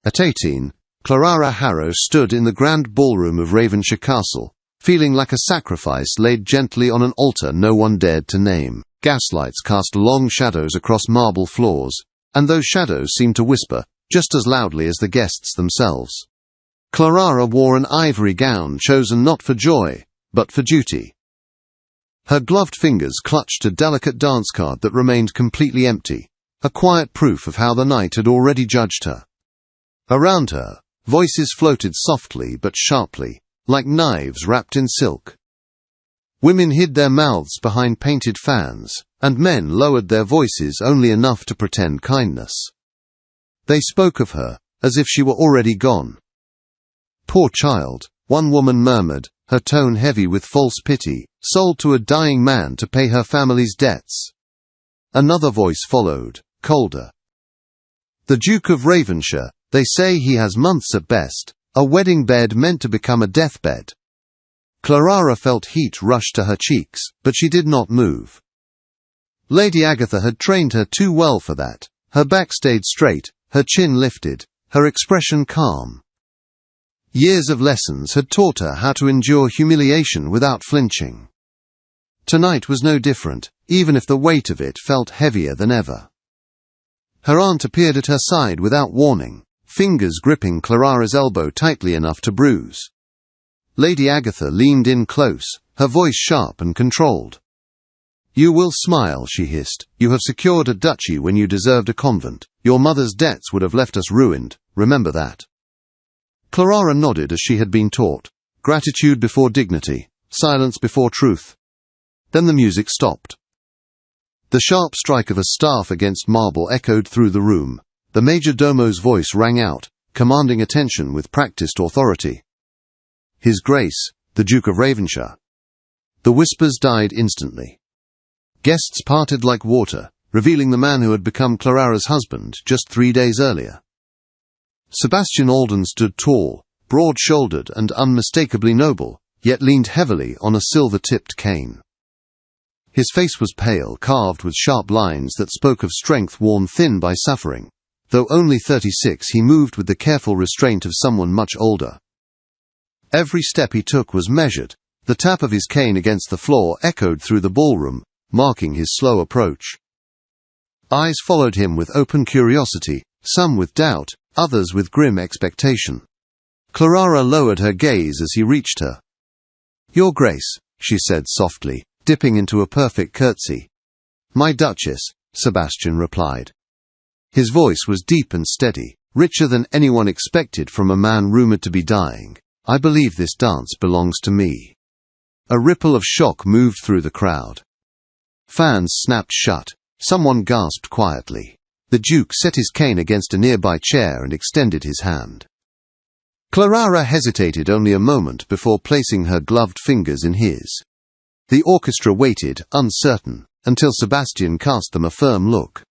At 18, Clara Harrow stood in the grand ballroom of Ravenshire Castle, feeling like a sacrifice laid gently on an altar no one dared to name. Gaslights cast long shadows across marble floors, and those shadows seemed to whisper, just as loudly as the guests themselves. Clara wore an ivory gown chosen not for joy, but for duty. Her gloved fingers clutched a delicate dance card that remained completely empty, a quiet proof of how the night had already judged her. Around her, voices floated softly but sharply, like knives wrapped in silk. Women hid their mouths behind painted fans, and men lowered their voices only enough to pretend kindness. They spoke of her, as if she were already gone. "Poor child," one woman murmured, her tone heavy with false pity, "sold to a dying man to pay her family's debts." Another voice followed, colder. "The Duke of Ravenshire, they say he has months at best, a wedding bed meant to become a deathbed." Clara felt heat rush to her cheeks, but she did not move. Lady Agatha had trained her too well for that. Her back stayed straight, her chin lifted, her expression calm. Years of lessons had taught her how to endure humiliation without flinching. Tonight was no different, even if the weight of it felt heavier than ever. Her aunt appeared at her side without warning, fingers gripping Clara's elbow tightly enough to bruise. Lady Agatha leaned in close, her voice sharp and controlled. "You will smile," she hissed. "You have secured a duchy when you deserved a convent. Your mother's debts would have left us ruined, remember that." Clara nodded as she had been taught. Gratitude before dignity, silence before truth. Then the music stopped. The sharp strike of a staff against marble echoed through the room. The major domo's voice rang out, commanding attention with practiced authority. "His Grace, the Duke of Ravenshire." The whispers died instantly. Guests parted like water, revealing the man who had become Clara's husband just 3 days earlier. Sebastian Alden stood tall, broad-shouldered and unmistakably noble, yet leaned heavily on a silver-tipped cane. His face was pale, carved with sharp lines that spoke of strength worn thin by suffering. Though only 36, he moved with the careful restraint of someone much older. Every step he took was measured. The tap of his cane against the floor echoed through the ballroom, marking his slow approach. Eyes followed him with open curiosity, some with doubt, others with grim expectation. Clara lowered her gaze as he reached her. "Your Grace," she said softly, dipping into a perfect curtsy. "My Duchess," Sebastian replied. His voice was deep and steady, richer than anyone expected from a man rumoured to be dying. "I believe this dance belongs to me." A ripple of shock moved through the crowd. Fans snapped shut. Someone gasped quietly. The Duke set his cane against a nearby chair and extended his hand. Clara hesitated only a moment before placing her gloved fingers in his. The orchestra waited, uncertain, until Sebastian cast them a firm look.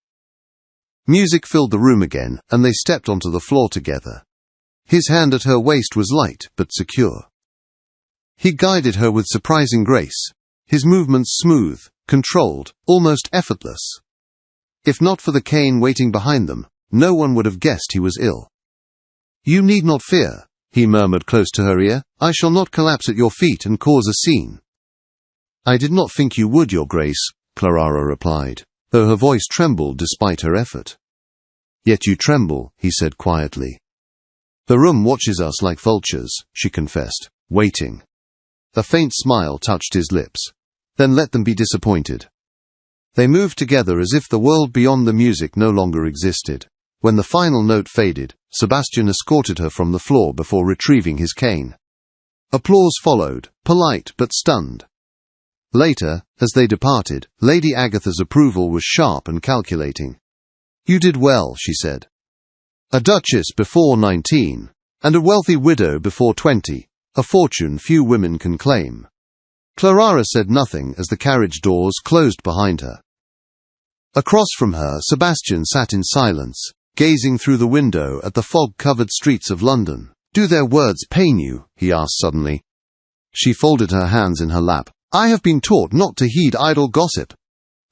Music filled the room again, and they stepped onto the floor together. His hand at her waist was light, but secure. He guided her with surprising grace, his movements smooth, controlled, almost effortless. If not for the cane waiting behind them, no one would have guessed he was ill. "You need not fear," he murmured close to her ear. "I shall not collapse at your feet and cause a scene." "I did not think you would, Your Grace," Clara replied, though her voice trembled despite her effort. "Yet you tremble," he said quietly. "The room watches us like vultures," she confessed, waiting. A faint smile touched his lips. "Then let them be disappointed." They moved together as if the world beyond the music no longer existed. When the final note faded, Sebastian escorted her from the floor before retrieving his cane. Applause followed, polite but stunned. Later, as they departed, Lady Agatha's approval was sharp and calculating. "You did well," she said. "A duchess before 19, and a wealthy widow before 20, a fortune few women can claim." Clara said nothing as the carriage doors closed behind her. Across from her, Sebastian sat in silence, gazing through the window at the fog-covered streets of London. "Do their words pain you?" he asked suddenly. She folded her hands in her lap. "I have been taught not to heed idle gossip."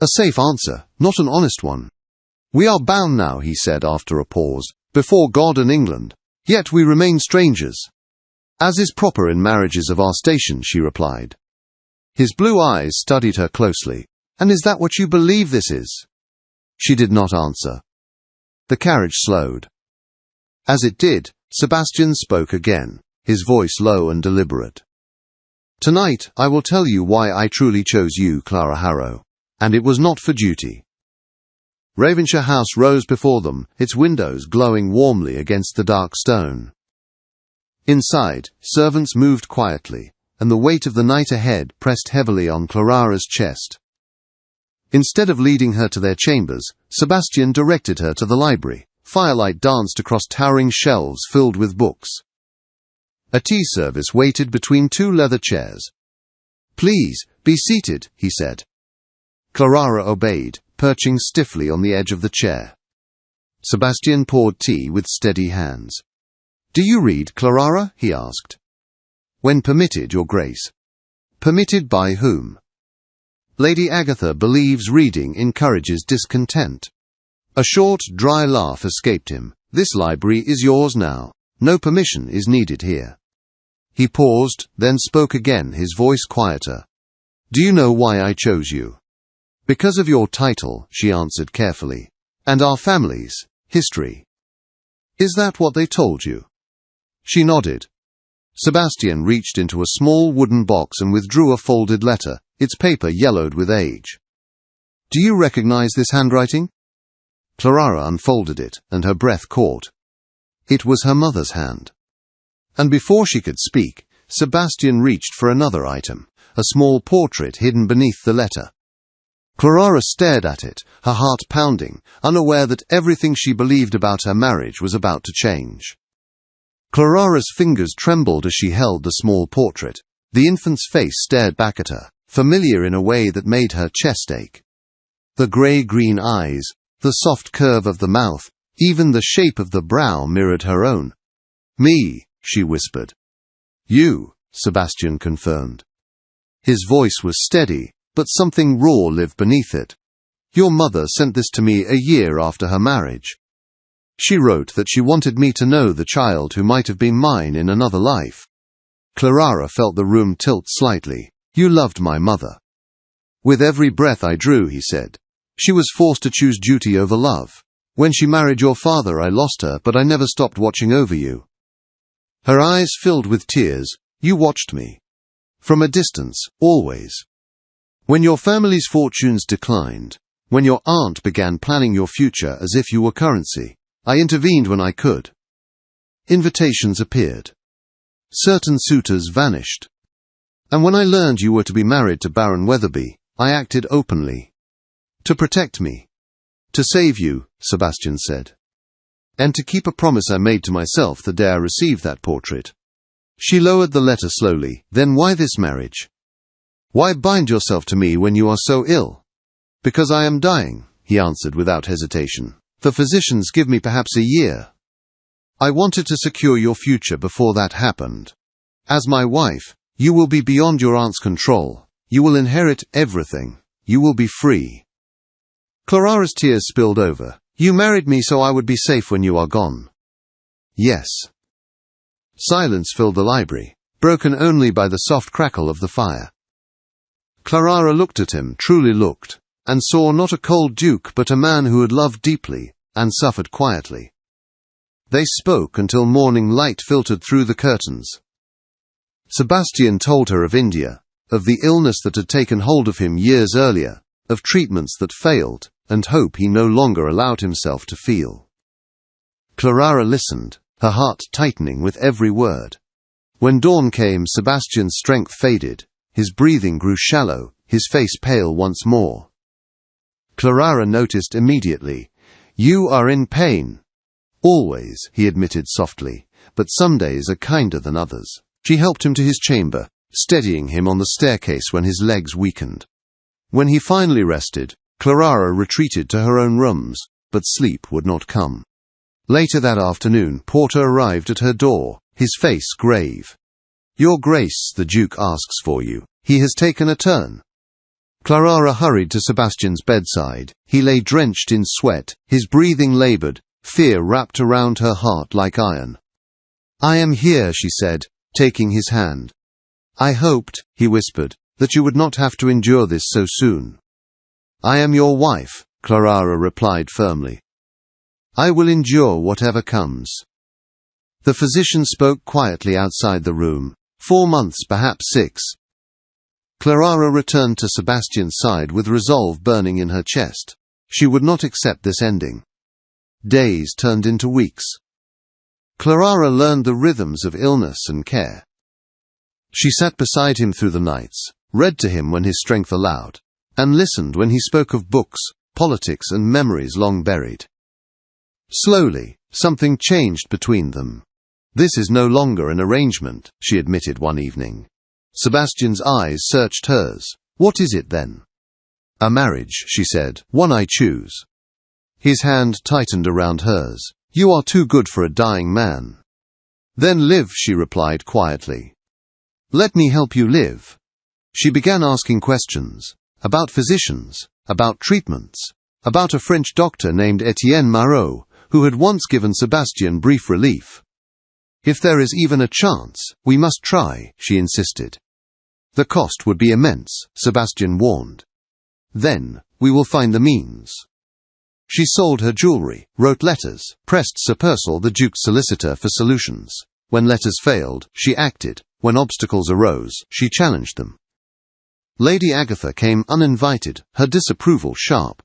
A safe answer, not an honest one. "We are bound now," he said after a pause. before God and England. Yet we remain strangers. As is proper in marriages of our station, she replied. His blue eyes studied her closely. And is that what you believe this is? She did not answer. The carriage slowed. As it did, Sebastian spoke again, his voice low and deliberate. Tonight, I will tell you why I truly chose you, Clara Harrow. And it was not for duty. Ravenshaw House rose before them, its windows glowing warmly against the dark stone. Inside, servants moved quietly, and the weight of the night ahead pressed heavily on Clara's chest. Instead of leading her to their chambers, Sebastian directed her to the library. Firelight danced across towering shelves filled with books. A tea service waited between two leather chairs. Please, be seated, he said. Clara obeyed, perching stiffly on the edge of the chair. Sebastian poured tea with steady hands. Do you read, Clara? He asked. When permitted, Your Grace. Permitted by whom? Lady Agatha believes reading encourages discontent. A short, dry laugh escaped him. This library is yours now. No permission is needed here. He paused, then spoke again, his voice quieter. Do you know why I chose you? Because of your title, she answered carefully. And our family's history. Is that what they told you? She nodded. Sebastian reached into a small wooden box and withdrew a folded letter, its paper yellowed with age. Do you recognize this handwriting? Clara unfolded it, and her breath caught. It was her mother's hand. And before she could speak, Sebastian reached for another item, a small portrait hidden beneath the letter. Clara stared at it, her heart pounding, unaware that everything she believed about her marriage was about to change. Clara's fingers trembled as she held the small portrait. The infant's face stared back at her, familiar in a way that made her chest ache. The grey-green eyes, the soft curve of the mouth, even the shape of the brow mirrored her own. Me, she whispered. You, Sebastian confirmed. His voice was steady, but something raw lived beneath it. Your mother sent this to me a year after her marriage. She wrote that she wanted me to know the child who might have been mine in another life. Clara felt the room tilt slightly. You loved my mother. With every breath I drew, he said. She was forced to choose duty over love. When she married your father, I lost her, but I never stopped watching over you. Her eyes filled with tears. You watched me. From a distance, always. When your family's fortunes declined, when your aunt began planning your future as if you were currency, I intervened when I could. Invitations appeared. Certain suitors vanished. And when I learned you were to be married to Baron Weatherby, I acted openly. To protect me. To save you, Sebastian said. And to keep a promise I made to myself the day I received that portrait. She lowered the letter slowly. Then why this marriage? Why bind yourself to me when you are so ill? Because I am dying, he answered without hesitation. The physicians give me perhaps a year. I wanted to secure your future before that happened. As my wife, you will be beyond your aunt's control. You will inherit everything. You will be free. Clara's tears spilled over. You married me so I would be safe when you are gone. Yes. Silence filled the library, broken only by the soft crackle of the fire. Clara looked at him, truly looked, and saw not a cold duke but a man who had loved deeply and suffered quietly. They spoke until morning light filtered through the curtains. Sebastian told her of India, of the illness that had taken hold of him years earlier, of treatments that failed, and hope he no longer allowed himself to feel. Clara listened, her heart tightening with every word. When dawn came, Sebastian's strength faded, his breathing grew shallow, his face pale once more. Clara noticed immediately. You are in pain. Always, he admitted softly, but some days are kinder than others. She helped him to his chamber, steadying him on the staircase when his legs weakened. When he finally rested, Clara retreated to her own rooms, but sleep would not come. Later that afternoon, Porter arrived at her door, his face grave. Your Grace, the Duke asks for you. He has taken a turn. Clara hurried to Sebastian's bedside. He lay drenched in sweat, his breathing labored, fear wrapped around her heart like iron. "I am here," she said, taking his hand. "I hoped," he whispered, "that you would not have to endure this so soon." "I am your wife," Clara replied firmly. "I will endure whatever comes." The physician spoke quietly outside the room. 4 months, perhaps 6. Clara returned to Sebastian's side with resolve burning in her chest. She would not accept this ending. Days turned into weeks. Clara learned the rhythms of illness and care. She sat beside him through the nights, read to him when his strength allowed, and listened when he spoke of books, politics, and memories long buried. Slowly, something changed between them. "This is no longer an arrangement," she admitted one evening. Sebastian's eyes searched hers. "What is it then?" "A marriage," she said, "one I choose." His hand tightened around hers. "You are too good for a dying man." "Then live," she replied quietly. "Let me help you live." She began asking questions. About physicians, about treatments, about a French doctor named Etienne Marot, who had once given Sebastian brief relief. "If there is even a chance, we must try," she insisted. "The cost would be immense," Sebastian warned. "Then, we will find the means." She sold her jewelry, wrote letters, pressed Sir Purcell, the Duke's solicitor, for solutions. When letters failed, she acted. When obstacles arose, she challenged them. Lady Agatha came uninvited, her disapproval sharp.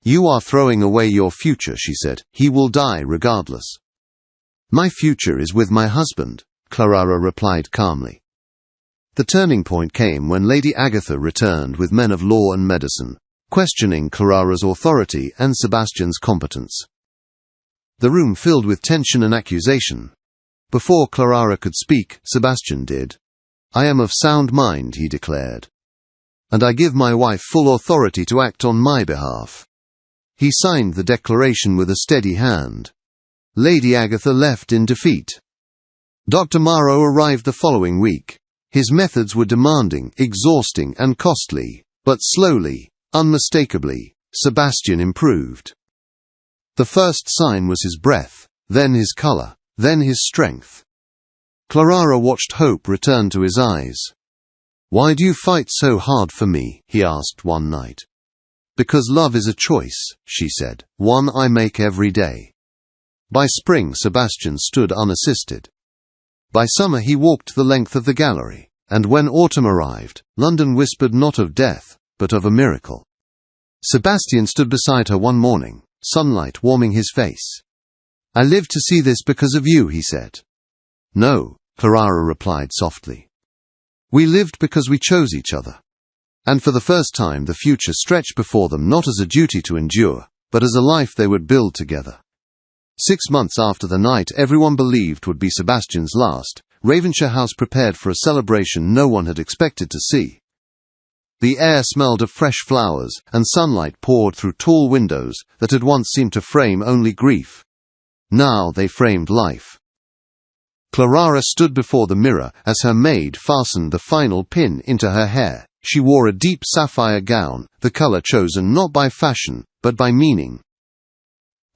"You are throwing away your future," she said. "He will die regardless." "My future is with my husband," Clara replied calmly. The turning point came when Lady Agatha returned with men of law and medicine, questioning Clara's authority and Sebastian's competence. The room filled with tension and accusation. Before Clara could speak, Sebastian did. "I am of sound mind," he declared. "And I give my wife full authority to act on my behalf." He signed the declaration with a steady hand. Lady Agatha left in defeat. Dr. Marot arrived the following week. His methods were demanding, exhausting, and costly, but slowly, unmistakably, Sebastian improved. The first sign was his breath, then his color, then his strength. Clara watched hope return to his eyes. "Why do you fight so hard for me?" he asked one night. "Because love is a choice," she said, "one I make every day." By spring, Sebastian stood unassisted. By summer he walked the length of the gallery, and when autumn arrived, London whispered not of death, but of a miracle. Sebastian stood beside her one morning, sunlight warming his face. "I lived to see this because of you," he said. "No," Clara replied softly. "We lived because we chose each other." And for the first time the future stretched before them, not as a duty to endure, but as a life they would build together. 6 months after the night everyone believed would be Sebastian's last, Ravensshire House prepared for a celebration no one had expected to see. The air smelled of fresh flowers, and sunlight poured through tall windows that had once seemed to frame only grief. Now they framed life. Clara stood before the mirror as her maid fastened the final pin into her hair. She wore a deep sapphire gown, the color chosen not by fashion, but by meaning.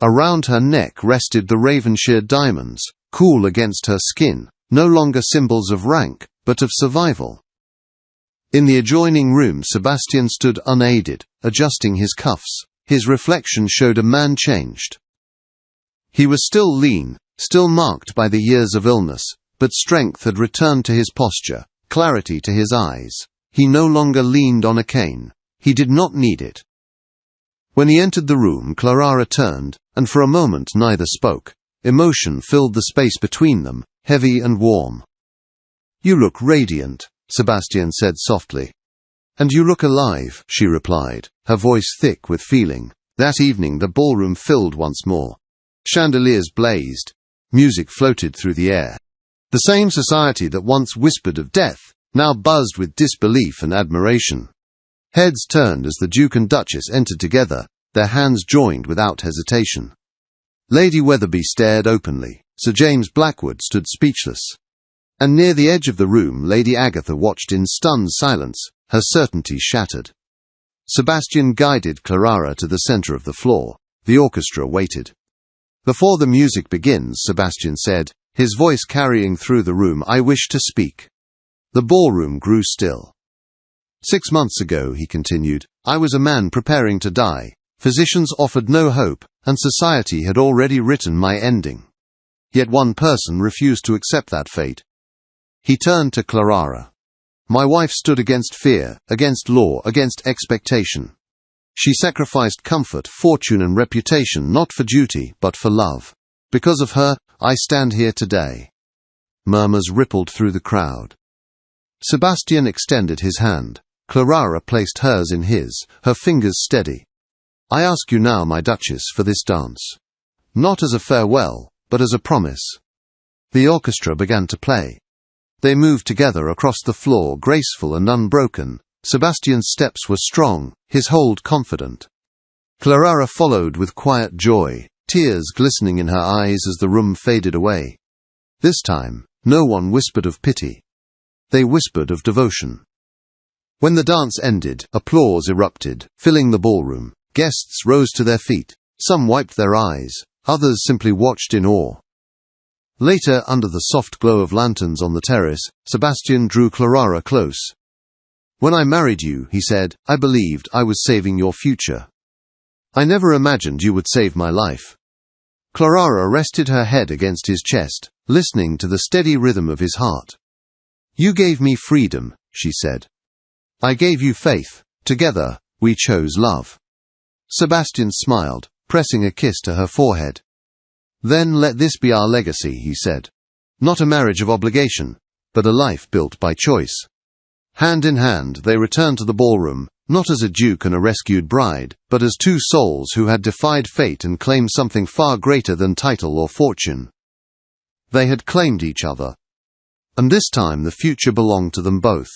Around her neck rested the Ravensshire diamonds, cool against her skin, no longer symbols of rank, but of survival. In the adjoining room Sebastian stood unaided, adjusting his cuffs. His reflection showed a man changed. He was still lean, still marked by the years of illness, but strength had returned to his posture, clarity to his eyes. He no longer leaned on a cane. He did not need it. When he entered the room, Clara turned, and for a moment neither spoke. Emotion filled the space between them, heavy and warm. "You look radiant," Sebastian said softly. "And you look alive," she replied, her voice thick with feeling. That evening the ballroom filled once more. Chandeliers blazed. Music floated through the air. The same society that once whispered of death now buzzed with disbelief and admiration. Heads turned as the Duke and Duchess entered together, their hands joined without hesitation. Lady Weatherby stared openly. Sir James Blackwood stood speechless. And near the edge of the room Lady Agatha watched in stunned silence, her certainty shattered. Sebastian guided Clara to the center of the floor. The orchestra waited. Before the music begins, Sebastian said, his voice carrying through the room, I wish to speak. The ballroom grew still. 6 months ago, he continued, I was a man preparing to die. Physicians offered no hope, and society had already written my ending. Yet one person refused to accept that fate. He turned to Clara. My wife stood against fear, against law, against expectation. She sacrificed comfort, fortune, and reputation, not for duty, but for love. Because of her, I stand here today. Murmurs rippled through the crowd. Sebastian extended his hand. Clara placed hers in his, her fingers steady. I ask you now, my Duchess, for this dance. Not as a farewell, but as a promise. The orchestra began to play. They moved together across the floor, graceful and unbroken. Sebastian's steps were strong, his hold confident. Clara followed with quiet joy, tears glistening in her eyes as the room faded away. This time, no one whispered of pity. They whispered of devotion. When the dance ended, applause erupted, filling the ballroom. Guests rose to their feet. Some wiped their eyes, others simply watched in awe. Later, under the soft glow of lanterns on the terrace, Sebastian drew Clara close. When I married you, he said, I believed I was saving your future. I never imagined you would save my life. Clara rested her head against his chest, listening to the steady rhythm of his heart. You gave me freedom, she said. I gave you faith. Together, we chose love. Sebastian smiled, pressing a kiss to her forehead. Then let this be our legacy, he said. Not a marriage of obligation, but a life built by choice. Hand in hand, they returned to the ballroom, not as a duke and a rescued bride, but as two souls who had defied fate and claimed something far greater than title or fortune. They had claimed each other. And this time the future belonged to them both.